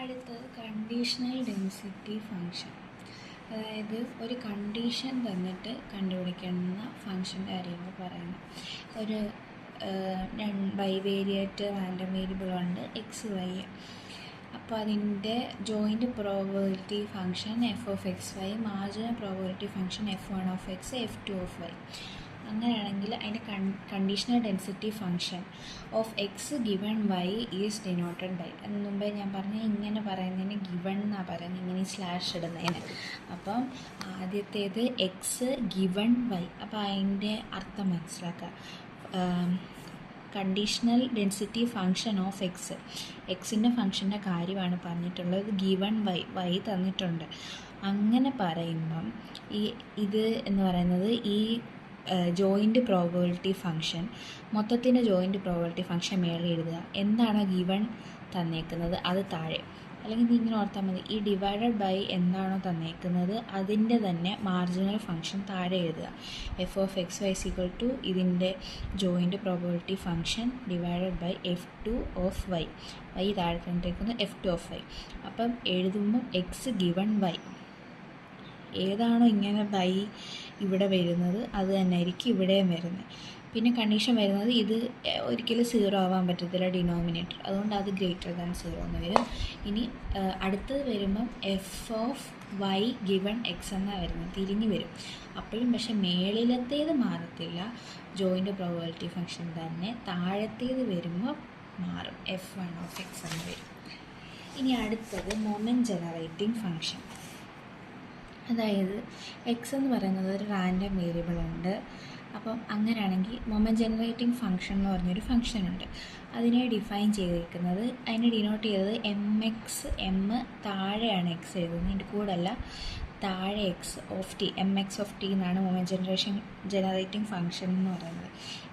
അടുത്തത് conditional density function. അതായത് ഒരു കണ്ടീഷൻ തന്നിട്ട് കണ്ടുപിടിക്കുന്ന ഫംഗ്ഷൻ്റെ കാര്യങ്ങൾ പറയുന്നത്. ഒരു ബൈവേരിയേറ്റ് റാൻഡം വേരിയബിൾ ഉണ്ട് എക്സ് വൈ. അപ്പോൾ അതിൻ്റെ joint probability function F of X Y, marginal probability function F one of X, F two of Y. അങ്ങനെയാണെങ്കിൽ അതിൻ്റെ conditional density function of X given Y is denoted by. അതിന് മുമ്പേ ഞാൻ പറഞ്ഞ ഇങ്ങനെ പറയുന്നതിന് ഗിവൺ എന്നാണ് പറയുന്നത്, ഇങ്ങനെ സ്ലാഷ് ഇടുന്നതിന്. അപ്പം ആദ്യത്തേത് എക്സ് ഗിവൺ വൈ. അപ്പോൾ അതിൻ്റെ അർത്ഥം മനസ്സിലാക്കുക. Conditional density function of X, എക്സിൻ്റെ ഫംഗ്ഷൻ്റെ കാര്യമാണ് പറഞ്ഞിട്ടുള്ളത്. ഗിവൺ വൈ, വൈ തന്നിട്ടുണ്ട്. അങ്ങനെ പറയുമ്പം ഇത് എന്ന് പറയുന്നത് ഈ ജോയിൻറ്റ് പ്രോബബിലിറ്റി ഫംഗ്ഷൻ, മൊത്തത്തിൻ്റെ ജോയിൻറ്റ് പ്രോബബിലിറ്റി ഫംഗ്ഷൻ മേളിൽ എഴുതുക. എന്താണ് ഗിവൺ തന്നേക്കുന്നത് അത് താഴെ, അല്ലെങ്കിൽ നീ ഇങ്ങനെ ഓർത്താൽ മതി. ഈ ഡിവൈഡഡ് ബൈ എന്താണോ തന്നേക്കുന്നത് അതിൻ്റെ തന്നെ മാർജിനൽ ഫംഗ്ഷൻ താഴെ എഴുതുക. F of X y equal to ഇതിൻ്റെ joint probability function divided by f two of y. Y താഴെ തന്നിരിക്കുന്നത് എഫ് ടു ഓഫ് വൈ. അപ്പം എഴുതുമ്പം എക്സ് ഗിവൺ വൈ, ഏതാണോ ഇങ്ങനെ വൈ ഇവിടെ വരുന്നത് അത് തന്നെ ആയിരിക്കും ഇവിടെയും വരുന്നത്. പിന്നെ കണ്ടീഷൻ വരുന്നത് ഇത് ഒരിക്കലും 0 ആവാൻ പറ്റത്തില്ല ഡിനോമിനേറ്റർ, അതുകൊണ്ട് അത് ഗ്രേറ്റർ ദാൻ 0 എന്ന് വരും. ഇനി അടുത്തത് വരുമ്പം F of Y given X എന്നാണ് വരുന്നത്, തിരിഞ്ഞ് വരും. അപ്പോഴും പക്ഷേ മേളിലത്തേത് മാറത്തില്ല, ജോയിൻ്റ് പ്രോബബിലിറ്റി ഫംഗ്ഷൻ തന്നെ. താഴത്തേത് വരുമ്പോൾ മാറും, എഫ് വൺ ഓഫ് എക്സ് എന്ന് വരും. ഇനി അടുത്തത് മൊമെൻറ്റ് ജനറേറ്റിംഗ് ഫംഗ്ഷൻ. അതായത് എക്സ് എന്ന് പറയുന്നത് ഒരു റാൻഡം വേരിയബിൾ ഉണ്ട്. അപ്പം അങ്ങനെയാണെങ്കിൽ മൊമെൻറ്റ് ജനറേറ്റിംഗ് ഫംഗ്ഷൻ എന്ന് പറഞ്ഞൊരു ഫംഗ്ഷൻ ഉണ്ട്. അതിനെ ഡിഫൈൻ ചെയ്തിരിക്കുന്നത്, അതിനെ ഡിനോട്ട് ചെയ്തത് എം എക്സ്, എം താഴെയാണ് എക്സ് എഴുതുന്നത്, ഇതിൻ്റെ കൂടല്ല, താഴെ X of T, M X of T എന്നാണ് മൊമെൻറ്റ് ജനറേറ്റിംഗ് ഫംഗ്ഷൻ എന്ന് പറയുന്നത്.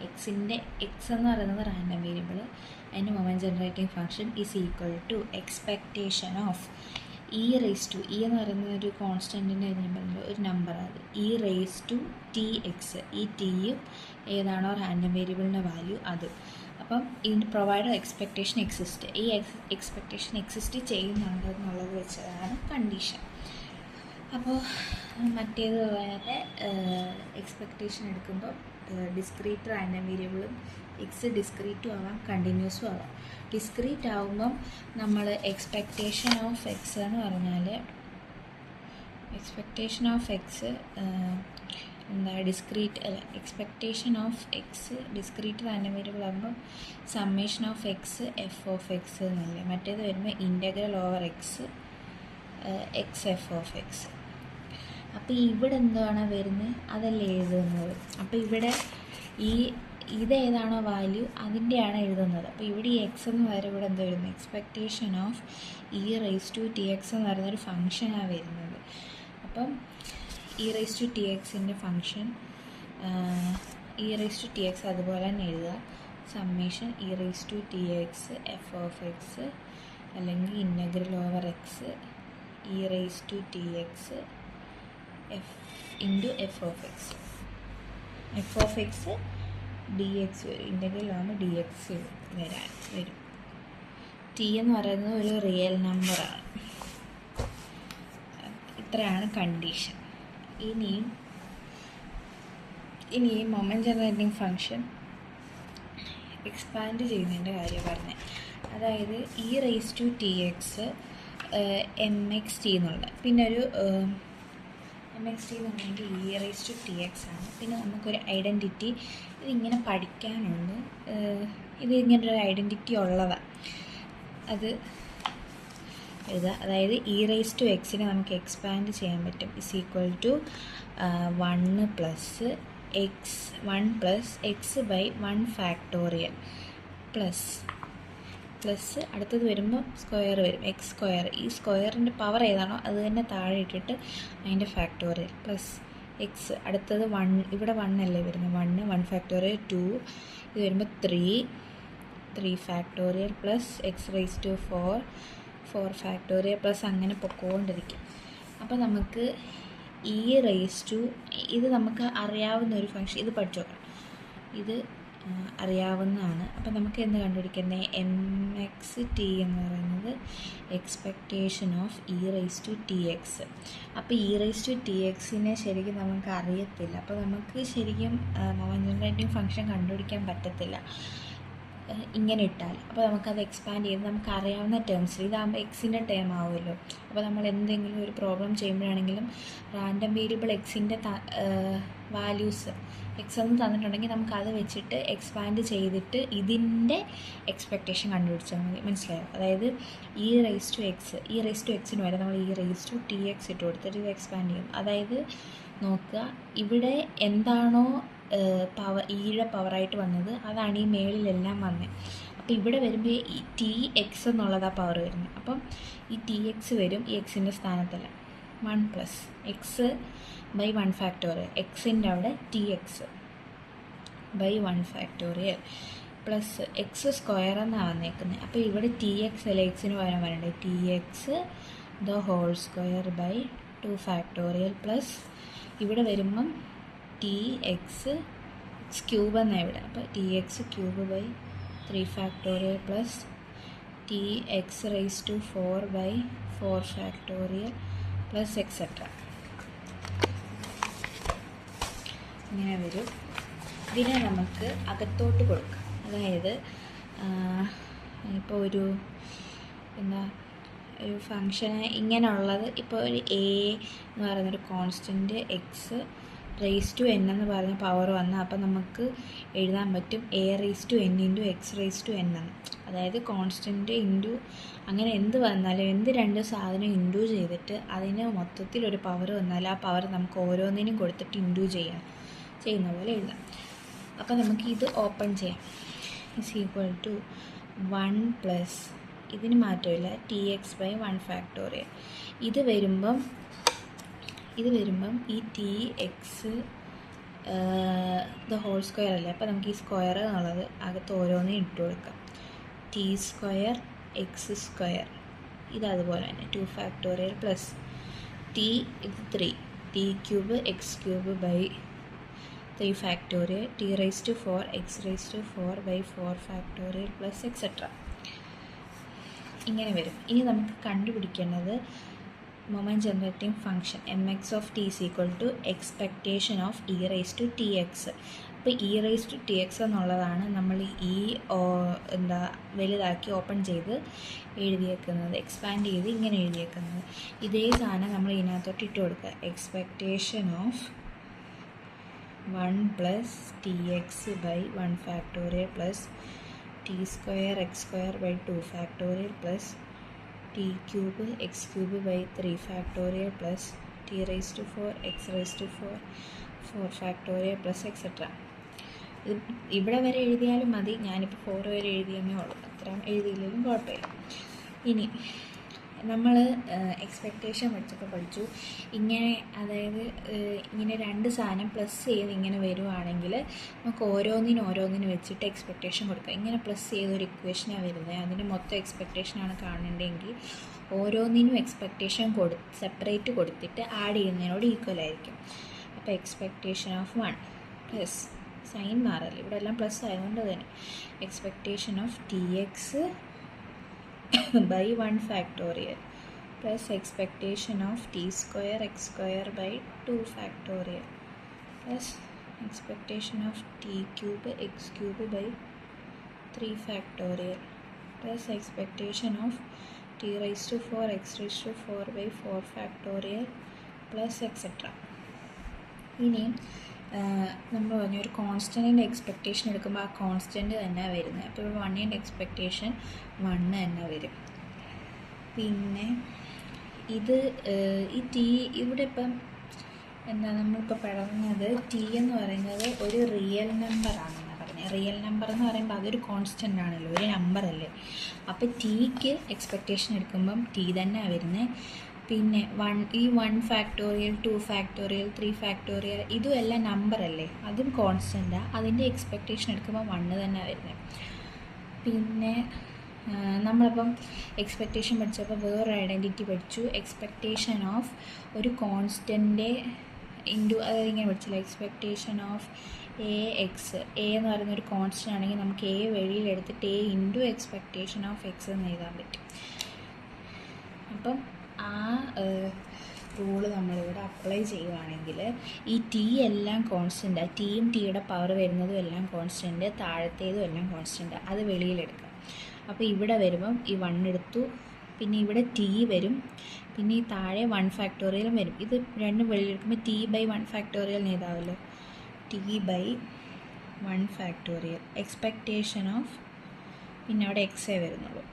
എക്സിൻ്റെ എക്സ് എന്ന് പറയുന്നത് റാൻഡം വേരിയബിൾ, അതിൻ്റെ moment generating function is equal to expectation of E raise to, E എന്ന് പറയുന്ന ഒരു കോൺസ്റ്റൻറ്റിൻ്റെ ഒരു നമ്പറാണ് അത്, E raise to T X. ഈ ടിയും ഏതാണോ റാൻഡം വേരിയബിളിൻ്റെ വാല്യൂ അത്. അപ്പം ഇതിൻ്റെ പ്രൊവൈഡർ എക്സ്പെക്റ്റേഷൻ എക്സിസ്റ്റ്, ഈ എക്സ്പെക്റ്റേഷൻ എക്സിസ്റ്റ് ചെയ്യുന്നുണ്ട് എന്നുള്ളത് വെച്ചതാണ് കണ്ടീഷൻ. അപ്പോൾ മറ്റേത് പോലെ എക്സ്പെക്റ്റേഷൻ എടുക്കുമ്പോൾ ഡിസ്ക്രീറ്റ് റാൻഡം വേരിയബിളും എക്സ് ഡിസ്ക്രീറ്റും ആവാം, കണ്ടിന്യൂസും ആവാം. ഡിസ്ക്രീറ്റ് ആവുമ്പം നമ്മൾ എക്സ്പെക്റ്റേഷൻ ഓഫ് എക്സ് എന്ന് പറഞ്ഞാൽ, എക്സ്പെക്റ്റേഷൻ ഓഫ് എക്സ് എന്താ ഡിസ്ക്രീറ്റ് അല്ല, expectation of x discrete random variable ആകുമ്പോൾ summation of X f of x എന്നല്ലേ. മറ്റേത് വരുമ്പോൾ integral over x x f of x. അപ്പോൾ ഇവിടെ എന്താണ് വരുന്നത് അതല്ലേ എഴുതുന്നത്. അപ്പോൾ ഇവിടെ ഇതേതാണോ വാല്യൂ അതിൻ്റെയാണ് എഴുതുന്നത്. അപ്പോൾ ഇവിടെ ഈ എക്സ് എന്ന് വരെ ഇവിടെ എന്താ വരുന്നത്, expectation of E raise to T x എന്ന് പറയുന്നൊരു ഫംഗ്ഷനാണ് വരുന്നത്. അപ്പം ഇ റേസ് ടു ടി എക്സിൻ്റെ function e raise to T x അതുപോലെ തന്നെ എഴുതുക. Summation e raise to T x f of x, അല്ലെങ്കിൽ integral over x e raise to T x f into f of X. F of x d x വരും, integral ആകുമ്പോൾ d x വരും. T എന്ന് പറയുന്നത് ഒരു real നമ്പറാണ്. ഇത്രയാണ് condition. ഇനി മൊമെൻറ്റ് ജനറേറ്റിംഗ് ഫംഗ്ഷൻ എക്സ്പാൻഡ് ചെയ്യുന്നതിൻ്റെ കാര്യം പറഞ്ഞത്. അതായത് E raise to T X M X T എന്നുള്ള, പിന്നെ ഒരു എം എക്സ് ടി എന്ന് പറഞ്ഞെങ്കിൽ E raise to T X ആണ്. പിന്നെ നമുക്കൊരു ഐഡൻറ്റിറ്റി ഇതിങ്ങനെ പഠിക്കാനുണ്ട്, ഇത് ഇങ്ങനൊരു ഐഡൻറ്റിറ്റി ഉള്ളതാണ്, അത് എഴുതുക. അതായത് ഇ റേസ് ടു എക്സിനെ നമുക്ക് എക്സ്പാൻഡ് ചെയ്യാൻ പറ്റും, is equal to 1 plus X by 1 factorial plus അടുത്തത് വരുമ്പോൾ സ്ക്വയർ വരും, എക്സ് സ്ക്വയർ. ഈ സ്ക്വയറിൻ്റെ പവർ ഏതാണോ അത് തന്നെ താഴെ ഇട്ടിട്ട് അതിൻ്റെ ഫാക്ടോറിയൽ പ്ലസ് എക്സ്. അടുത്തത് 1, ഇവിടെ 1 അല്ലേ വരുന്നത്, 1 ഫാക്ടോറിയൽ 2, ഇത് വരുമ്പോൾ 3 factorial plus X raise to 4 factorial plus അങ്ങനെ പൊക്കോണ്ടിരിക്കും. അപ്പോൾ നമുക്ക് ഇ റേസ് ടു, ഇത് നമുക്ക് അറിയാവുന്ന ഒരു ഫംഗ്ഷൻ, ഇത് പഠിച്ചു നോക്കണം. ഇത് അറിയാവുന്നതാണ്. അപ്പോൾ നമുക്ക് എന്ത് കണ്ടുപിടിക്കുന്നത്? എം എക്സ് ടി എന്ന് പറയുന്നത് expectation of E rice to T X. അപ്പോൾ ഇ റൈസ് ടു ടി എക്സിനെ ശരിക്കും നമുക്ക് അറിയത്തില്ല. അപ്പോൾ നമുക്ക് ശരിക്കും മൊമെൻ്റ് ജനറേറ്റിംഗ് ഫംഗ്ഷൻ കണ്ടുപിടിക്കാൻ പറ്റത്തില്ല ഇങ്ങനെ ഇട്ടാൽ. അപ്പോൾ നമുക്കത് എക്സ്പാൻഡ് ചെയ്ത് നമുക്കറിയാവുന്ന ടേംസിൽ ഇതാകുമ്പോൾ എക്സിൻ്റെ ടേം ആവുമല്ലോ. അപ്പോൾ നമ്മൾ എന്തെങ്കിലും ഒരു പ്രോബ്ലം ചെയ്യുമ്പോഴാണെങ്കിലും റാൻഡം വേരിയബിൾ എക്സിൻ്റെ വാല്യൂസ് എക്സ് എന്ന് തന്നിട്ടുണ്ടെങ്കിൽ നമുക്കത് വെച്ചിട്ട് എക്സ്പാൻഡ് ചെയ്തിട്ട് ഇതിൻ്റെ എക്സ്പെക്റ്റേഷൻ കണ്ടുപിടിച്ചാൽ മതി. മനസ്സിലായോ? അതായത് ഇ റൈസ് ടു എക്സിന് വരെ നമ്മൾ E rice to T X ഇട്ട് കൊടുത്തിട്ട് ഇത് എക്സ്പാൻഡ് ചെയ്യും. അതായത് നോക്കുക, ഇവിടെ എന്താണോ ഈയുടെ പവറായിട്ട് വന്നത് അതാണ് ഈ മേളിലെല്ലാം വന്നത്. അപ്പോൾ ഇവിടെ വരുമ്പോൾ ഈ ടി എക്സ് എന്നുള്ളതാണ് പവർ വരുന്നത്. അപ്പം ഈ ടി എക്സ് വരും ഈ എക്സിൻ്റെ സ്ഥാനത്തല്ല. 1 + എക്സ് ബൈ 1 ഫാക്ടോറിയൽ, എക്സിൻ്റെ അവിടെ T X by 1 factorial plus X square എന്നാണ് വന്നേക്കുന്നത്. അപ്പോൾ ഇവിടെ ടി എക്സ് അല്ല എക്സിന് പകരം വരണ്ടേ, T X the whole square by 2 factorial plus ഇവിടെ വരുമ്പം ടി എക്സ് ക്യൂബ് എന്നാണ് ഇവിടെ. അപ്പോൾ T X cube by 3 factorial plus T X rice to 4 by 4 factorial plus etcetera. ഇങ്ങനെ വരും. ഇതിനെ നമുക്ക് അകത്തോട്ട് കൊടുക്കാം. അതായത് ഇപ്പോൾ ഒരു ഫങ്ഷന് ഇങ്ങനെയുള്ളത്, ഇപ്പോൾ ഒരു എ എന്ന് പറയുന്നൊരു constant X raise to N എന്ന് പറഞ്ഞ പവർ വന്ന് അപ്പോൾ നമുക്ക് എഴുതാൻ പറ്റും A raise to N into X raise to N എന്ന്. അതായത് കോൺസ്റ്റൻറ്റ് ഇൻറ്റു അങ്ങനെ എന്ത് വന്നാലും എന്ത് രണ്ട് സാധനം ഇൻറ്റു ചെയ്തിട്ട് അതിന് മൊത്തത്തിലൊരു പവർ വന്നാൽ ആ പവർ നമുക്ക് ഓരോന്നിനും കൊടുത്തിട്ട് ഇൻറ്റു ചെയ്യുന്ന പോലെ എഴുതാം. അപ്പോൾ നമുക്ക് ഇത് ഓപ്പൺ ചെയ്യാം. ഇസ് ഈക്വൽ ടു 1 + ഇതിന് മാറ്റമില്ല ടി എക്സ് ബൈ 1 ഫാക്ടോറിയൽ. ഇത് വരുമ്പം ഈ T X the whole square അല്ലേ. അപ്പോൾ നമുക്ക് ഈ സ്ക്വയർ എന്നുള്ളത് അകത്ത് ഓരോന്നും ഇട്ട് കൊടുക്കാം. ടി സ്ക്വയർ എക്സ് സ്ക്വയർ ഇത് അതുപോലെ തന്നെ 2 ഫാക്ടോറിയൽ പ്ലസ് ടി ഇത് 3 t cube X cube by 3 factorial t rice to 4 X rice to 4 by 4 factorial plus etcetera. ഇങ്ങനെ വരും. ഇനി നമുക്ക് കണ്ടുപിടിക്കേണ്ടത് moment generating function m X of t is equal to expectation of E rice to T X. അപ്പോൾ E rice to T x എന്നുള്ളതാണ് നമ്മൾ ഈ വലുതാക്കി ഓപ്പൺ ചെയ്ത് എഴുതിയേക്കുന്നത്, എക്സ്പാൻഡ് ചെയ്ത് ഇങ്ങനെ എഴുതിയേക്കുന്നത്. ഇതേ സാധനം നമ്മൾ ഇതിനകത്തോട്ട് ഇട്ട് കൊടുക്കുക. Expectation of 1 + T X by 1 factorial plus T square X square by 2 factorial plus T cube X cube by 3 factorial plus T rice to 4 X rice to 4 factorial plus etcetera. ഇവിടെ വരെ എഴുതിയാലും മതി. ഞാനിപ്പോൾ 4 വരെ എഴുതിയെന്നേ ഉള്ളൂ. അത്രയും എഴുതിയില്ലെങ്കിലും കുഴപ്പമില്ല. ഇനി നമ്മൾ എക്സ്പെക്റ്റേഷൻ പഠിച്ചു ഇങ്ങനെ, അതായത് ഇങ്ങനെ രണ്ട് സാധനം പ്ലസ് ചെയ്ത് ഇങ്ങനെ വരുവാണെങ്കിൽ നമുക്ക് ഓരോന്നിനും വെച്ചിട്ട് എക്സ്പെക്റ്റേഷൻ കൊടുക്കാം. ഇങ്ങനെ പ്ലസ് ചെയ്തൊരു ഇക്വേഷനാണ് വരുന്നത്, അതിൻ്റെ മൊത്തം എക്സ്പെക്റ്റേഷനാണ് കാണേണ്ടതെങ്കിൽ ഓരോന്നിനും എക്സ്പെക്റ്റേഷൻ സെപ്പറേറ്റ് കൊടുത്തിട്ട് ആഡ് ചെയ്യുന്നതിനോട് ഈക്വൽ ആയിരിക്കും. അപ്പോൾ എക്സ്പെക്റ്റേഷൻ ഓഫ് 1 പ്ലസ് സൈൻ മാറല്ലേ, ഇവിടെ എല്ലാം പ്ലസ് ആയതുകൊണ്ട് തന്നെ expectation of T X by 1 factorial plus expectation of t square x square by 2 factorial plus expectation of t cube x cube by 3 factorial plus expectation of t raised to 4 x raised to 4 by 4 factorial plus etc. ഇനിയും നമ്മൾ പറഞ്ഞ ഒരു കോൺസ്റ്റൻറ്റിൻ്റെ expectation എടുക്കുമ്പോൾ ആ constant തന്നെ വരുന്നത്. അപ്പോൾ ഇവിടെ 1ൻ്റെ എക്സ്പെക്റ്റേഷൻ 1 തന്നെ വരും. പിന്നെ ഇത് ഈ ടി ഇവിടെ ഇപ്പം നമ്മളിപ്പോൾ പറഞ്ഞത് ടി എന്ന് പറയുന്നത് ഒരു റിയൽ നമ്പറാണെന്നാണ് പറഞ്ഞത്. റിയൽ നമ്പർ എന്ന് പറയുമ്പോൾ അതൊരു കോൺസ്റ്റൻ്റ് ആണല്ലോ, ഒരു നമ്പറല്ലേ. അപ്പോൾ ടിക്ക് എക്സ്പെക്റ്റേഷൻ എടുക്കുമ്പം ടി തന്നെ വരുന്നത്. പിന്നെ 1 ഫാക്ടോറിയൽ 2 ഫാക്ടോറിയൽ 3 ഫാക്ടോറിയൽ ഇതും എല്ലാം നമ്പറല്ലേ, അതും കോൺസ്റ്റൻ്റാണ്. അതിൻ്റെ എക്സ്പെക്റ്റേഷൻ എടുക്കുമ്പോൾ 1 തന്നെ വരുന്നത്. പിന്നെ നമ്മളിപ്പം എക്സ്പെക്റ്റേഷൻ പഠിച്ചപ്പോൾ വേറൊരു ഐഡൻറ്റിറ്റി പഠിച്ചു. എക്സ്പെക്റ്റേഷൻ ഓഫ് ഒരു കോൺസ്റ്റൻ്റെ ഇൻറ്റു, അതായത് ഇങ്ങനെ പഠിച്ചില്ല, expectation of a x a എന്ന് പറയുന്ന ഒരു കോൺസ്റ്റൻ്റ് ആണെങ്കിൽ നമുക്ക് എ വെളിയിലെടുത്തിട്ട് a into expectation of x എന്ന് എഴുതാൻ പറ്റും. അപ്പം ആ റൂള് നമ്മളിവിടെ അപ്ലൈ ചെയ്യുകയാണെങ്കിൽ ഈ ടി എല്ലാം കോൺസ്റ്റൻ്റ്, ടിയും ടിയുടെ പവർ വരുന്നതും എല്ലാം കോൺസ്റ്റൻ്റ്, താഴത്തേതും എല്ലാം കോൺസ്റ്റൻ്റ്, അത് വെളിയിലെടുക്കാം. അപ്പോൾ ഇവിടെ വരുമ്പം ഈ 1 എടുത്തു, പിന്നെ ഇവിടെ ടി വരും, പിന്നെ ഈ താഴെ 1 ഫാക്ടോറിയലും വരും. ഇത് രണ്ടും വെളിയിലെടുക്കുമ്പോൾ ടി ബൈ 1 ഫാക്ടോറിയൽ എഴുതാമല്ലോ. T by 1 factorial expectation of, പിന്നെ അവിടെ എക്സേ വരുന്നുള്ളൂ,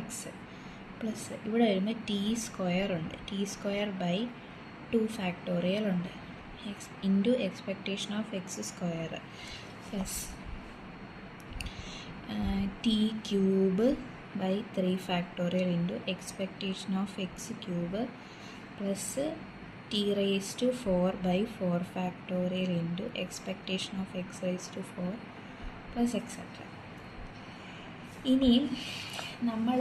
എക്സ് പ്ലസ് ഇവിടെ വരുമ്പോൾ ടി സ്ക്വയർ ഉണ്ട്, ടി സ്ക്വയർ ബൈ 2 ഫാക്ടോറിയൽ ഉണ്ട്, x into expectation of x square plus T cube by 3 factorial into expectation of x cube plus T raise to 4 by 4 factorial into expectation of X raise to 4 plus etcetera. ഇനി നമ്മൾ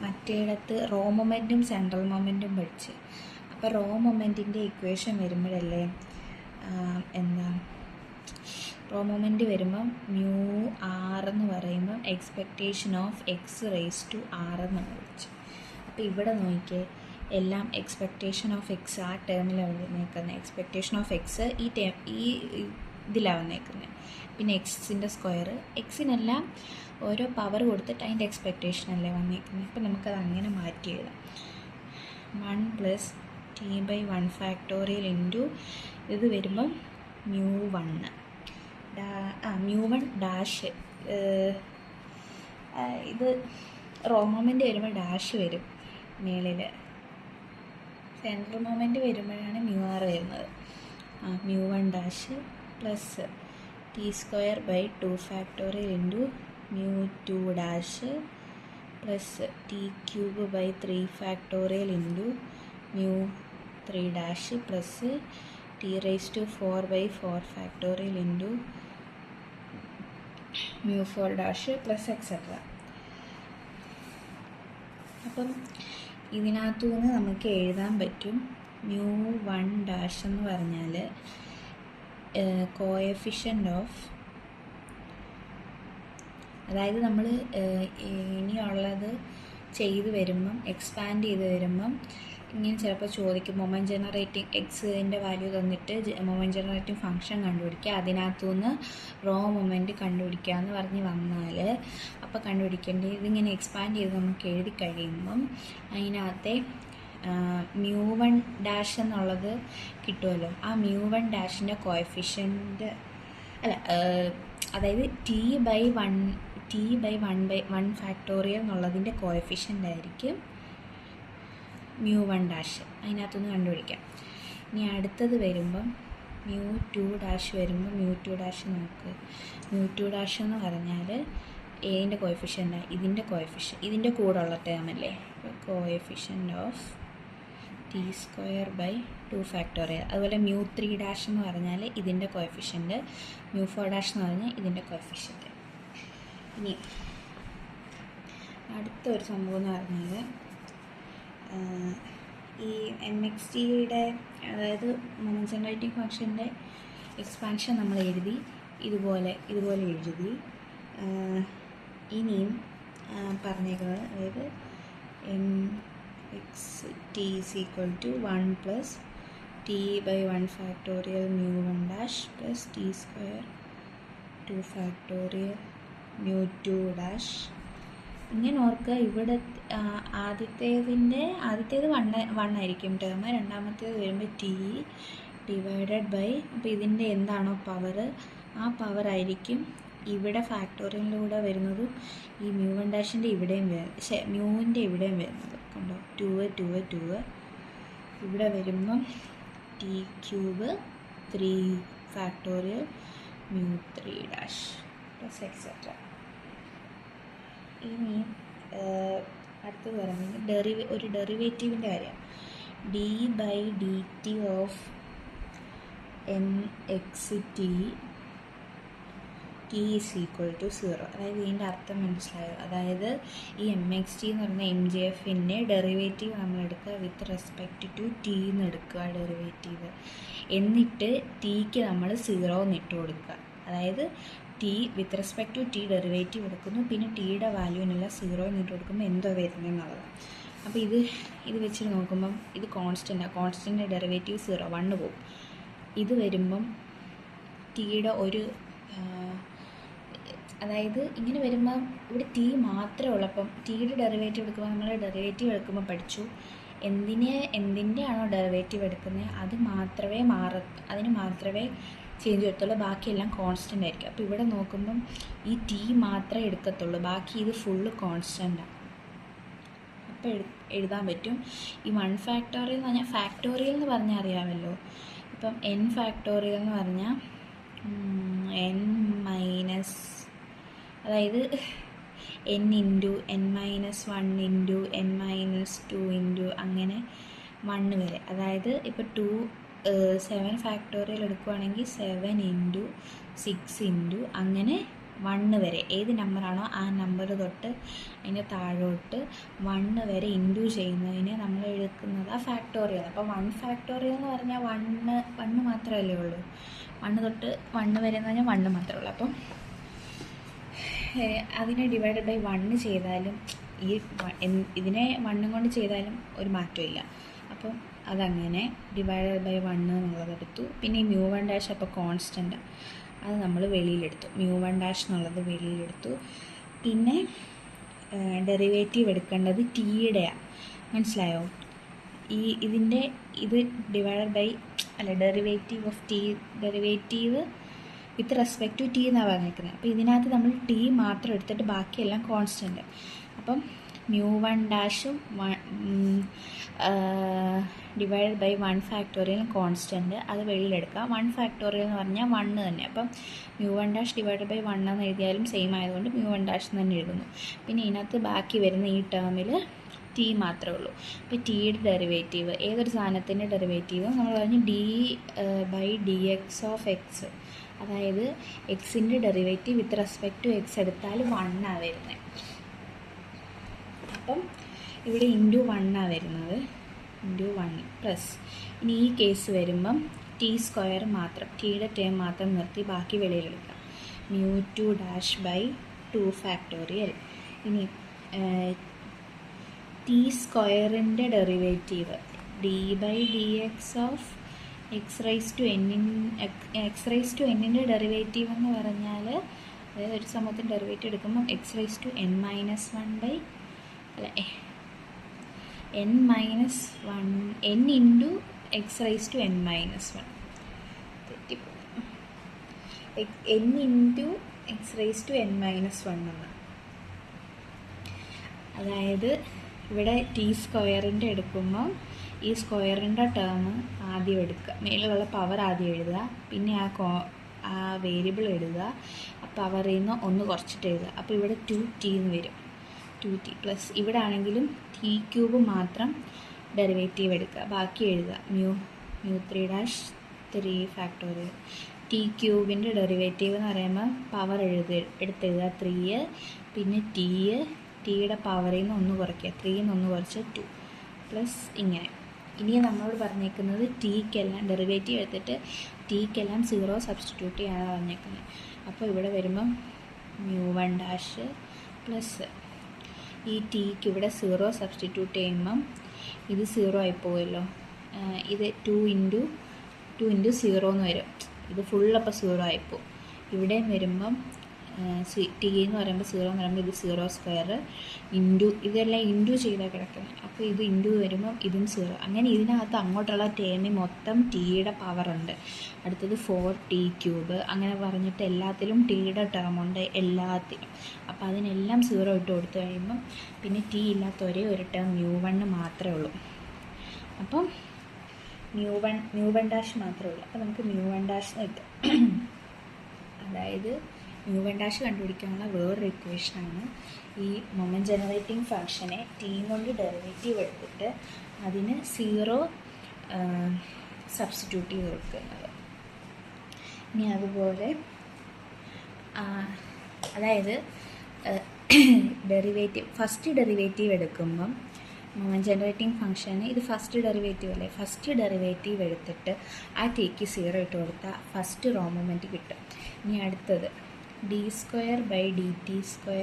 മറ്റേടത്ത് raw മൊമെൻറ്റും central മൊമെൻറ്റും പഠിച്ച്, അപ്പോൾ raw മൊമെൻറ്റിൻ്റെ equation വരുമ്പോഴല്ലേ എന്താ raw moment വരുമ്പം mu R എന്ന് പറയുമ്പം expectation of X raise to R എന്നാണ് വിളിച്ചത്. അപ്പോൾ ഇവിടെ നോക്കിയേ, എല്ലാം എക്സ്പെക്റ്റേഷൻ ഓഫ് എക്സ് ആ ടേമിലാണ് വന്നേക്കുന്നത്. എക്സ്പെക്റ്റേഷൻ ഓഫ് എക്സ് ഈ ഇതിലാണ് വന്നേക്കുന്നത്. പിന്നെ എക്സിൻ്റെ സ്ക്വയർ, എക്സിനെല്ലാം ഓരോ പവർ കൊടുത്തിട്ട് അതിൻ്റെ എക്സ്പെക്റ്റേഷൻ അല്ലേ വന്നേക്കുന്നത്. അപ്പോൾ നമുക്കത് അങ്ങനെ മാറ്റി എഴുതാം. 1 plus T by 1 factorial into ഇത് വരുമ്പം മ്യൂ 1 മ്യൂ 1 ഡാഷ്, ഇത് റോ മൊമെൻറ്റ് വരുമ്പോൾ ഡാഷ് വരും മേളിൽ, സെൻട്രൽ മൊമെൻറ്റ് വരുമ്പോഴാണ് മ്യൂ ആർ വരുന്നത്. Mu 1 dash plus T square by 2 factorial into mu 2 dash plus T cube by 3 factorial into mu 3 dash plus T raise to 4 by 4 factorial into mu 4 dash plus etcetera. അപ്പം ഇതിനകത്തു നിന്ന് നമുക്ക് എഴുതാൻ പറ്റും mu 1 dash എന്ന് പറഞ്ഞാൽ coefficient of, അതായത് നമ്മൾ ഇനിയുള്ളത് ചെയ്ത് വരുമ്പം എക്സ്പാൻഡ് ചെയ്ത് വരുമ്പം ഇങ്ങനെ ചിലപ്പോൾ ചോദിക്കും മൊമെൻറ്റ് ജനറേറ്റിംഗ് എക്സിൻ്റെ വാല്യൂ തന്നിട്ട് മൊമെൻറ്റ് ജനറേറ്റിംഗ് ഫംഗ്ഷൻ കണ്ടുപിടിക്കുക, അതിനകത്തുനിന്ന് റോ മൊമെൻറ്റ് കണ്ടുപിടിക്കുക എന്ന് പറഞ്ഞ് വന്നാൽ അപ്പോൾ കണ്ടുപിടിക്കേണ്ടത് ഇതിങ്ങനെ എക്സ്പാൻഡ് ചെയ്ത് നമുക്ക് എഴുതി കഴിയുമ്പം അതിനകത്തെ മ്യൂ 1 ഡാഷ് എന്നുള്ളത് കിട്ടുമല്ലോ. ആ മ്യൂ 1 ഡാഷിൻ്റെ കോഎഫിഷ്യൻ്റ് അല്ല, അതായത് ടി ബൈ 1 ഫാക്ടോറിയൽ എന്നുള്ളതിൻ്റെ കോഎഫിഷ്യൻ്റ് ആയിരിക്കും മ്യൂ 1 ഡാഷ്, അതിനകത്തുനിന്ന് കണ്ടുപിടിക്കാം. ഇനി അടുത്തത് വരുമ്പം മ്യൂ 2 ഡാഷ് വരുമ്പോൾ മ്യൂ 2 ഡാഷ് നമുക്ക് മ്യൂ 2 ഡാഷ് എന്ന് പറഞ്ഞാൽ എൻ്റെ കോഎഫിഷ്യൻ്റ്, ഇതിൻ്റെ കൂടെ ഉള്ള ടേമല്ലേ, coefficient of t square by 2 factorial. അതുപോലെ മ്യൂ 3 ഡാഷ് എന്ന് പറഞ്ഞാൽ ഇതിൻ്റെ കോഎഫിഷ്യൻ്റ്, മ്യൂ 4 ഡാഷ് എന്ന് പറഞ്ഞാൽ ഇതിൻ്റെ കോഎഫിഷ്യൻ്റ്. ഇനി അടുത്തൊരു സംഭവം എന്ന് പറഞ്ഞാൽ ഈ MXTയുടെ അതായത് മൊമെൻറ്റ് ജനറേറ്റിംഗ് ഫംഗ്ഷൻ്റെ എക്സ്പാൻഷൻ നമ്മൾ എഴുതി, ഇതുപോലെ എഴുതി. ഇനിയും പറഞ്ഞേക്കുന്നത് അതായത് MXT is equal to 1 plus t by 1 factorial mu 1 dash plus t square 2 factorial mu 2 dash. ഇങ്ങനെ ഓർക്കുക, ഇവിടെ ആദ്യത്തേത് 1 ആയിരിക്കും ടേം, രണ്ടാമത്തേത് വരുമ്പോൾ ടി ഡിവൈഡഡ് ബൈ, അപ്പോൾ ഇതിൻ്റെ എന്താണോ പവർ ആ പവർ ആയിരിക്കും ഇവിടെ ഫാക്ടോറിയലിലൂടെ വരുന്നതും ഈ മ്യൂ 1 ഡാഷിൻ്റെ ഇവിടെയും മ്യൂവിൻ്റെ ഇവിടെയും വരുന്നത് കണ്ടോ, 2 ഇവിടെ വരുമ്പം T cube 3 factorial mu 3 dash plus etcetera. ഇനി അടുത്തത് പറയുന്നത് ഒരു ഡെറിവേറ്റീവിൻ്റെ കാര്യം, D by D T of MXT T is equal to 0. അതായത് ഇതിൻ്റെ അർത്ഥം മനസ്സിലായോ? അതായത് ഈ MXT എന്ന് പറയുന്ന MJFൻ്റെ ഡെറിവേറ്റീവ് നമ്മൾ എടുക്കുക വിത്ത് റെസ്പെക്റ്റ് ടു ടി എന്ന് എടുക്കുക ഡെറിവേറ്റീവ്. എന്നിട്ട് ടിക്ക് നമ്മൾ 0 എന്ന് ഇട്ട് കൊടുക്കുക. അതായത് T with respect to T derivative എടുക്കുന്നു, പിന്നെ ടിയുടെ വാല്യൂവിനുള്ള 0 എന്ന് ഇട്ട് കൊടുക്കുമ്പോൾ എന്തോ വരുന്നതെന്നുള്ളത്. അപ്പോൾ ഇത് വെച്ചിട്ട് നോക്കുമ്പം ഇത് കോൺസ്റ്റൻ്റ് ഡെറിവേറ്റീവ് 0 1 പോകും. ഇത് വരുമ്പം ടിയുടെ ഒരു അതായത് ഇങ്ങനെ വരുമ്പം ഇവിടെ ടി മാത്രമേ ഉള്ളപ്പം ടിയുടെ ഡെറിവേറ്റീവ് എടുക്കുമ്പോൾ നമ്മൾ ഡെറിവേറ്റീവ് എടുക്കുമ്പോൾ പഠിച്ചു എന്തിൻ്റെ ആണോ ഡെറിവേറ്റീവ് എടുക്കുന്നത് അതിന് മാത്രമേ ചേഞ്ച് വരത്തുള്ളൂ, ബാക്കിയെല്ലാം കോൺസ്റ്റൻ്റ് ആയിരിക്കും. അപ്പോൾ ഇവിടെ നോക്കുമ്പം ഈ ടി മാത്രമേ എടുക്കത്തുള്ളൂ, ബാക്കി ഇത് ഫുള്ള് കോൺസ്റ്റൻ്റാണ്. അപ്പോൾ എഴുതാൻ പറ്റും. ഈ 1 ഫാക്ടോറിയൽ എന്ന് പറഞ്ഞാൽ ഫാക്ടോറിയൽ എന്ന് പറഞ്ഞാൽ അറിയാമല്ലോ. ഇപ്പം n ഫാക്ടോറിയൽ എന്ന് പറഞ്ഞാൽ n മൈനസ്, അതായത് n into n minus 1 into n minus 2 into അങ്ങനെ 1 വരെ. അതായത് ഇപ്പോൾ 7 ഫാക്ടോറിയൽ എടുക്കുകയാണെങ്കിൽ 7 ഇൻറ്റു 6 ഇൻറ്റു അങ്ങനെ 1 വരെ ഏത് നമ്പറാണോ ആ നമ്പർ തൊട്ട് അതിൻ്റെ താഴോട്ട് 1 വരെ ഇൻറ്റു ചെയ്യുന്നതിന് നമ്മൾ എടുക്കുന്നത് ആ ഫാക്ടോറിയൽ. അപ്പോൾ 1 ഫാക്ടോറിയൽ എന്ന് പറഞ്ഞാൽ 1 മാത്രമല്ലേ ഉള്ളൂ. 1 തൊട്ട് 1 വരെ എന്ന് പറഞ്ഞാൽ 1 മാത്രമേ ഉള്ളൂ. അപ്പം അതിനെ ഡിവൈഡഡ് ബൈ 1 ചെയ്താലും ഇതിനെ 1 കൊണ്ട് ചെയ്താലും ഒരു മാറ്റമില്ല. അപ്പം അതങ്ങനെ ഡിവൈഡഡ് ബൈ 1 എന്നുള്ളത് എടുത്തു. പിന്നെ ഈ μ1' അപ്പോൾ കോൺസ്റ്റൻ്റ് അത് നമ്മൾ വെളിയിലെടുത്തു, μ1' എന്നുള്ളത് വെളിയിലെടുത്തു. പിന്നെ ഡെറിവേറ്റീവ് എടുക്കേണ്ടത് ടിയുടെയാണ്, മനസ്സിലായോ? ഇത് divided by derivative of T, derivative with respect to T എന്നാണ് പറഞ്ഞിരിക്കുന്നത്. അപ്പോൾ ഇതിനകത്ത് നമ്മൾ ടി മാത്രം എടുത്തിട്ട് ബാക്കിയെല്ലാം കോൺസ്റ്റൻ്റ്. അപ്പം μ1' ഡിവൈഡഡ് ബൈ 1 ഫാക്ടോറിയൽ കോൺസ്റ്റൻ്റ് അത് വെളിയിലെടുക്കുക. 1 ഫാക്ടോറിയൽ എന്ന് പറഞ്ഞാൽ 1 തന്നെ. അപ്പം μ1' ഡിവൈഡഡ് ബൈ 1 എന്ന് എഴുതിയാലും സെയിം ആയതുകൊണ്ട് μ1' തന്നെ എഴുതുന്നു. പിന്നെ ഇതിനകത്ത് ബാക്കി വരുന്ന ഈ ടേമിൽ ടി മാത്രമേ ഉള്ളൂ. അപ്പോൾ ടിയുടെ ഡെറിവേറ്റീവ് ഏതൊരു സാധനത്തിൻ്റെ ഡെറിവേറ്റീവ് നമ്മൾ പറഞ്ഞു d/dx ഓഫ് എക്സ്, അതായത് എക്സിൻ്റെ derivative with respect to X എടുത്താൽ 1 ആണ് വരുന്നത്. അപ്പം ഇവിടെ ഇൻറ്റു 1 ആണ് വരുന്നത്, ഇൻറ്റു 1 പ്ലസ് ഇനി ഈ കേസ് വരുമ്പം t² മാത്രം, ടിയുടെ ടേം മാത്രം നിർത്തി ബാക്കി വെളിയിലെടുക്കാം. μ2' 2 ഫാക്ടോറിയൽ. ഇനി t² derivative d/dx of x⁻n derivative എന്ന് പറഞ്ഞാൽ അതായത് ഒരു സമയത്തിൻ്റെ ഡെറിവേറ്റീവ് എടുക്കുമ്പം x⁻n−1 n into x⁻n−1 തെറ്റിപ്പോകും, n into x⁻n−1 എന്ന്. അതായത് ഇവിടെ t² എടുക്കുമ്പോൾ ഈ സ്ക്വയറിൻ്റെ ടേം ആദ്യം എടുക്കുക, മേലുള്ള പവർ ആദ്യം എഴുതുക, പിന്നെ ആ വേരിയബിൾ എഴുതുക, ആ പവറിൽ നിന്ന് 1 കുറച്ചിട്ട് എഴുതുക. അപ്പോൾ ഇവിടെ 2t എന്ന് വരും, 2t പ്ലസ് ഇവിടെ ആണെങ്കിലും t³ മാത്രം ഡെറിവേറ്റീവ് എടുക്കുക, ബാക്കി എഴുതുക μ3' 3 ഫാക്ടോറിയൽ. t³ ഡെറിവേറ്റീവ് എന്ന് പറയുമ്പോൾ പവർ എടുത്തെഴുതുക 3, പിന്നെ ടിയുടെ പവറിൽ നിന്ന് 1 കുറയ്ക്കുക, 3ൽ നിന്ന് 1 കുറച്ച് 2 പ്ലസ് ഇങ്ങനെ. ഇനി നമ്മളോട് പറഞ്ഞേക്കുന്നത് ടിക്കെല്ലാം ഡെറിവേറ്റീവ് എടുത്തിട്ട് ടിക്കെല്ലാം 0 സബ്സ്റ്റിറ്റ്യൂട്ട് ചെയ്യാനാണ് പറഞ്ഞേക്കുന്നത്. അപ്പോൾ ഇവിടെ വരുമ്പം μ1' പ്ലസ് ഈ ടിക്ക് ഇവിടെ 0 സബ്സ്റ്റിറ്റ്യൂട്ട് ചെയ്യുമ്പം ഇത് 0 ആയി പോകുമല്ലോ. ഇത് 2 ഇൻറ്റു 0 എന്ന് വരും, ഇത് ഫുള്ളപ്പോൾ 0 ആയിപ്പോവും. ഇവിടെയും വരുമ്പം ടി എന്ന് പറയുമ്പോൾ 0 എന്ന് പറയുമ്പോൾ ഇത് 0² ഇൻറ്റു ഇതെല്ലാം ഇൻറ്റു ചെയ്താണ് കിടക്കുന്നത്. അപ്പോൾ ഇത് ഇൻറ്റു വരുമ്പം ഇതും 0. അങ്ങനെ ഇതിനകത്ത് അങ്ങോട്ടുള്ള ടേമിൽ മൊത്തം ടിയുടെ പവറുണ്ട്. അടുത്തത് 4t³ അങ്ങനെ പറഞ്ഞിട്ട് എല്ലാത്തിലും ടിയുടെ ടേമുണ്ട് എല്ലാത്തിലും. അപ്പോൾ അതിനെല്ലാം 0 ഇട്ട് കൊടുത്തു കഴിയുമ്പം പിന്നെ ടി ഇല്ലാത്ത ഒരേ ഒരു ടേം μ1 മാത്രമേ ഉള്ളൂ. അപ്പം μ1' മാത്രമേ ഉള്ളൂ. അപ്പോൾ നമുക്ക് μ1' കിട്ടും. അതായത് μ1' കണ്ടുപിടിക്കാനുള്ള വേറൊരു ഇക്വേഷനാണ് ഈ മൊമെൻറ്റ് ജനറേറ്റിംഗ് ഫംഗ്ഷനെ ടി കൊണ്ട് ഡെറിവേറ്റീവ് എടുത്തിട്ട് അതിന് 0 സബ്സ്റ്റിറ്റ്യൂട്ട് ചെയ്ത് കൊടുക്കുന്നത്. ഇനി അതുപോലെ അതായത് ഫസ്റ്റ് ഡെറിവേറ്റീവ് എടുക്കുമ്പം ജനറേറ്റിംഗ് ഫംഗ്ഷന് ഇത് ഫസ്റ്റ് ഡെറിവേറ്റീവ് അല്ലേ, ഫസ്റ്റ് ഡെറിവേറ്റീവ് എടുത്തിട്ട് ആ ടീക്ക് 0 ഇട്ട് കൊടുത്താൽ ഫസ്റ്റ് റോ മൊമെൻറ്റ് കിട്ടും. ഇനി അടുത്തത് d2/dt2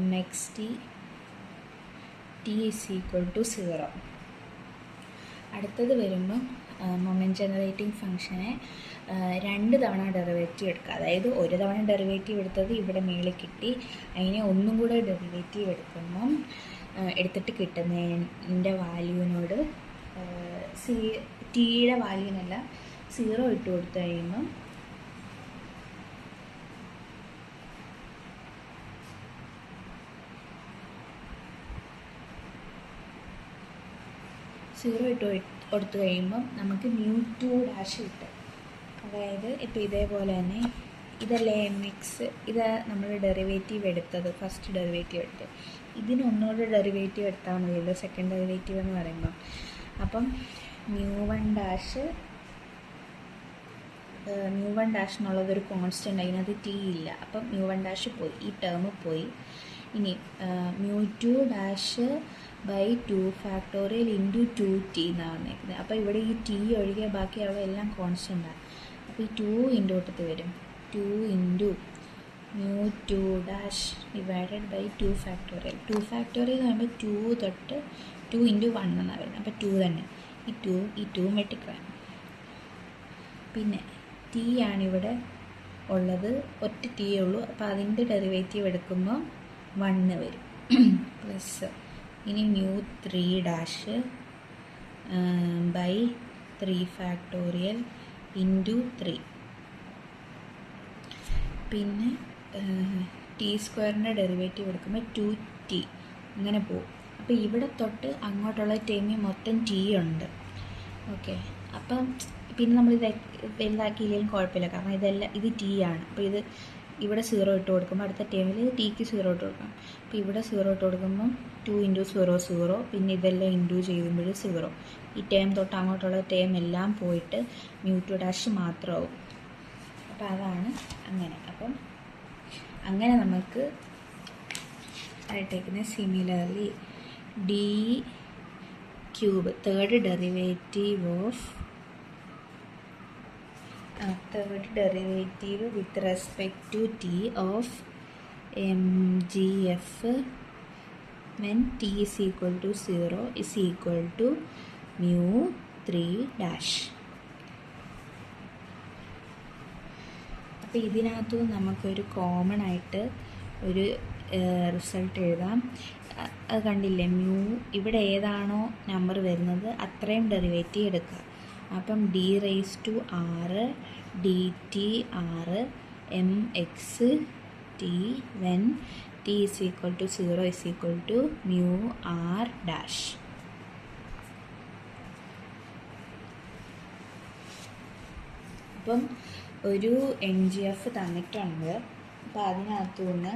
mxt t = 0. അടുത്തത് വരുമ്പം മൊമെൻറ്റ് ജനറേറ്റിംഗ് ഫംഗ്ഷനെ 2 തവണ ഡെറിവേറ്റീവ് എടുക്കുക. അതായത് ഒരു തവണ ഡെറിവേറ്റീവ് എടുത്തത് ഇവിടെ മേളിൽ കിട്ടി, അതിനെ ഒന്നും കൂടെ ഡെറിവേറ്റീവ് എടുക്കുമ്പം എടുത്തിട്ട് കിട്ടുന്നതിൻ്റെ വാല്യൂവിനോട് ടിയുടെ വാല്യൂവിനല്ല 0 ഇട്ട് കൊടുത്തു കഴിയുമ്പം കൊടുത്തു കഴിയുമ്പം നമുക്ക് μ2' കിട്ടും. അതായത് ഇപ്പോൾ ഇതേപോലെ തന്നെ ഇതല്ലേ mx, ഇത് നമ്മൾ ഡെറിവേറ്റീവ് എടുത്തത്, ഫസ്റ്റ് ഡെറിവേറ്റീവ് എടുത്തത്, ഇതിന് ഒന്നുകൂടെ ഡെറിവേറ്റീവ് എടുത്താൽ മതിയല്ലോ സെക്കൻഡ് ഡെറിവേറ്റീവ് എന്ന് പറയുമ്പോൾ. അപ്പം μ1' എന്നുള്ളതൊരു കോൺസ്റ്റൻ്റ്, അതിനകത്ത് ടി ഇല്ല. അപ്പം μ1' പോയി, ഈ ടേം പോയി. ഇനി μ2'/2 ഫാക്ടോറിയൽ ഇൻറ്റു 2t എന്നാണ് വന്നേക്കുന്നത്. അപ്പോൾ ഇവിടെ ഈ ടി ഒഴികെ ബാക്കിയുള്ള എല്ലാം കോൺസ്റ്റൻ്റാണ്. അപ്പോൾ ഈ 2 ഇൻറ്റു കൂട്ടത്തിൽ വരും, 2 into μ2' divided by 2 factorial. 2 factorial എന്ന് പറയുമ്പോൾ 2 തൊട്ട് 2 ഇൻറ്റു 1 എന്നാണ് വരുന്നത്. അപ്പോൾ 2 തന്നെ, ഈ 2 വെട്ടിക്കളയാം. പിന്നെ ടി ആണിവിടെ ഉള്ളത്, ഒറ്റ ടി ഉള്ളൂ. അപ്പോൾ അതിൻ്റെ ഡെറിവേറ്റീവ് എടുക്കുമ്പോൾ 1 വരും പ്ലസ്. ഇനി μ3' ബൈ 3 ഫാക്ടോറിയൽ ഇൻറ്റു 3. പിന്നെ t² ഡെറിവേറ്റീവ് എടുക്കുമ്പോൾ 2t അങ്ങനെ പോകും. അപ്പോൾ ഇവിടെ തൊട്ട് അങ്ങോട്ടുള്ള ടൈമിൽ മൊത്തം ടി ഉണ്ട്. ഓക്കെ, അപ്പം പിന്നെ നമ്മളിത് വലുതാക്കിയില്ലെങ്കിലും കുഴപ്പമില്ല, കാരണം ഇത് ടി ആണ്. അപ്പോൾ ഇവിടെ 0 ഇട്ട് കൊടുക്കുമ്പോൾ അടുത്ത ടൈമിൽ ടിക്ക് 0 ഇട്ട് കൊടുക്കണം. അപ്പോൾ ഇവിടെ 0 ഇട്ട് കൊടുക്കുമ്പം 2 ഇൻറ്റു 0 0, പിന്നെ ഇതെല്ലാം ഇൻറ്റു ചെയ്യുമ്പോൾ 0. ഈ ടേം തൊട്ട് അങ്ങോട്ടുള്ള ടേം എല്ലാം പോയിട്ട് μ2' മാത്രമാവും. അപ്പോൾ അതാണ് അങ്ങനെ. അപ്പം അങ്ങനെ നമുക്ക് ആയിട്ടേക്കുന്ന similarly d³ third derivative with respect to t of mgf when t is equal to 0 is equal to μ3'. അപ്പോൾ ഇതിനകത്തു നമുക്കൊരു കോമൺ ആയിട്ട് ഒരു റിസൾട്ട് എഴുതാം. അത് കണ്ടില്ലേ, ഇവിടെ ഏതാണോ നമ്പർ വരുന്നത് അത്രയും ഡെറിവേറ്റീവ് എടുക്കുക. അപ്പം d⁻r dt r mxt when t is equal to 0 is equal to μr'. അപ്പം ഒരു mgf തന്നിട്ടുണ്ട്. അപ്പോൾ അതിനകത്തു നിന്ന്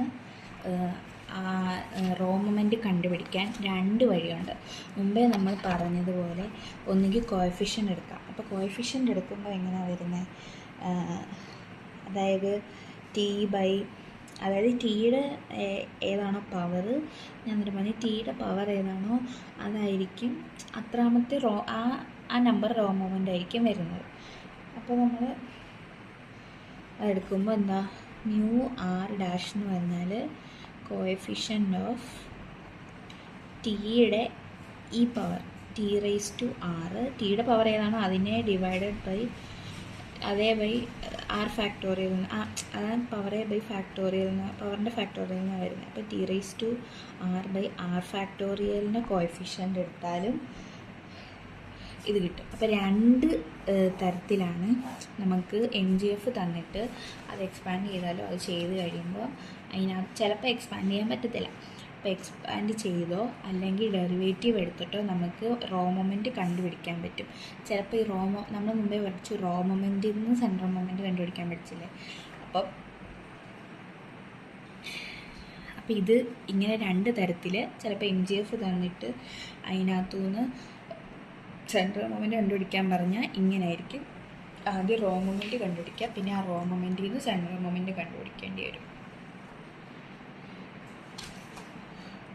റോ മൊമെൻറ്റ് കണ്ടുപിടിക്കാൻ 2 വഴിയുണ്ട്. മുമ്പേ നമ്മൾ പറഞ്ഞതുപോലെ ഒന്നുകിൽ കോഎഫിഷ്യൻ്റ് എടുക്കാം. അപ്പോൾ കോഎഫിഷ്യൻ്റ് എടുക്കുമ്പോൾ എങ്ങനെയാണ് വരുന്നത്, അതായത് അതായത് ടിയുടെ ഏതാണോ പവർ, ഞാൻ പറഞ്ഞ ടിയുടെ പവർ ഏതാണോ അതായിരിക്കും അത്രാമത്തെ ആ നമ്പർ റോ മൊമെൻ്റ് ആയിരിക്കും വരുന്നത്. അപ്പോൾ നമ്മൾ അതെടുക്കുമ്പോൾ എന്താ, μr' എന്ന് പറഞ്ഞാൽ കോഎഫിഷ്യൻ്റ് ഓഫ് ടിയുടെ ഈ പവർ t⁻r, ടിയുടെ പവർ ഏതാണോ അതിനെ divided by by R factorial, അതാണ് പവറെ ബൈ ഫാക്ടോറിയൽ, പവറിൻ്റെ ഫാക്ടോറിയൽ നിന്നാണ് വരുന്നത്. അപ്പോൾ t⁻r/r ഫാക്ടോറിയലിൻ്റെ കോഎഫിഷ്യൻ്റ് എടുത്താലും ഇത് കിട്ടും. അപ്പോൾ 2 തരത്തിലാണ് നമുക്ക് mgf തന്നിട്ട് അത് എക്സ്പാൻഡ് ചെയ്താലോ അത് ചെയ്ത് കഴിയുമ്പോൾ അതിനകത്ത് ചിലപ്പോൾ എക്സ്പാൻഡ് ചെയ്യാൻ പറ്റത്തില്ല. അപ്പോൾ എക്സ്പാൻഡ് ചെയ്തോ അല്ലെങ്കിൽ ഡെറിവേറ്റീവ് എടുത്തിട്ടോ നമുക്ക് റോ മൊമെൻറ്റ് കണ്ടുപിടിക്കാൻ പറ്റും. ചിലപ്പോൾ ഈ നമ്മൾ മുമ്പേ പഠിച്ചു റോ മൊമെൻറ്റിൽ നിന്ന് സെൻട്രൽ മൊമെൻറ്റ് കണ്ടുപിടിക്കാൻ പറ്റില്ലേ. അപ്പോൾ ഇത് ഇങ്ങനെ 2 തരത്തിൽ ചിലപ്പോൾ mgf തന്നിട്ട് അതിനകത്തു നിന്ന് സെൻട്രൽ മൊമെൻറ്റ് കണ്ടുപിടിക്കാൻ പറഞ്ഞാൽ ഇങ്ങനെ ആയിരിക്കും. ആദ്യം റോ മൊമെൻറ്റ് കണ്ടുപിടിക്കുക, പിന്നെ ആ റോ മൊമെൻറ്റിൽ നിന്ന് സെൻട്രൽ മൊമെൻറ്റ് കണ്ടുപിടിക്കേണ്ടി വരും.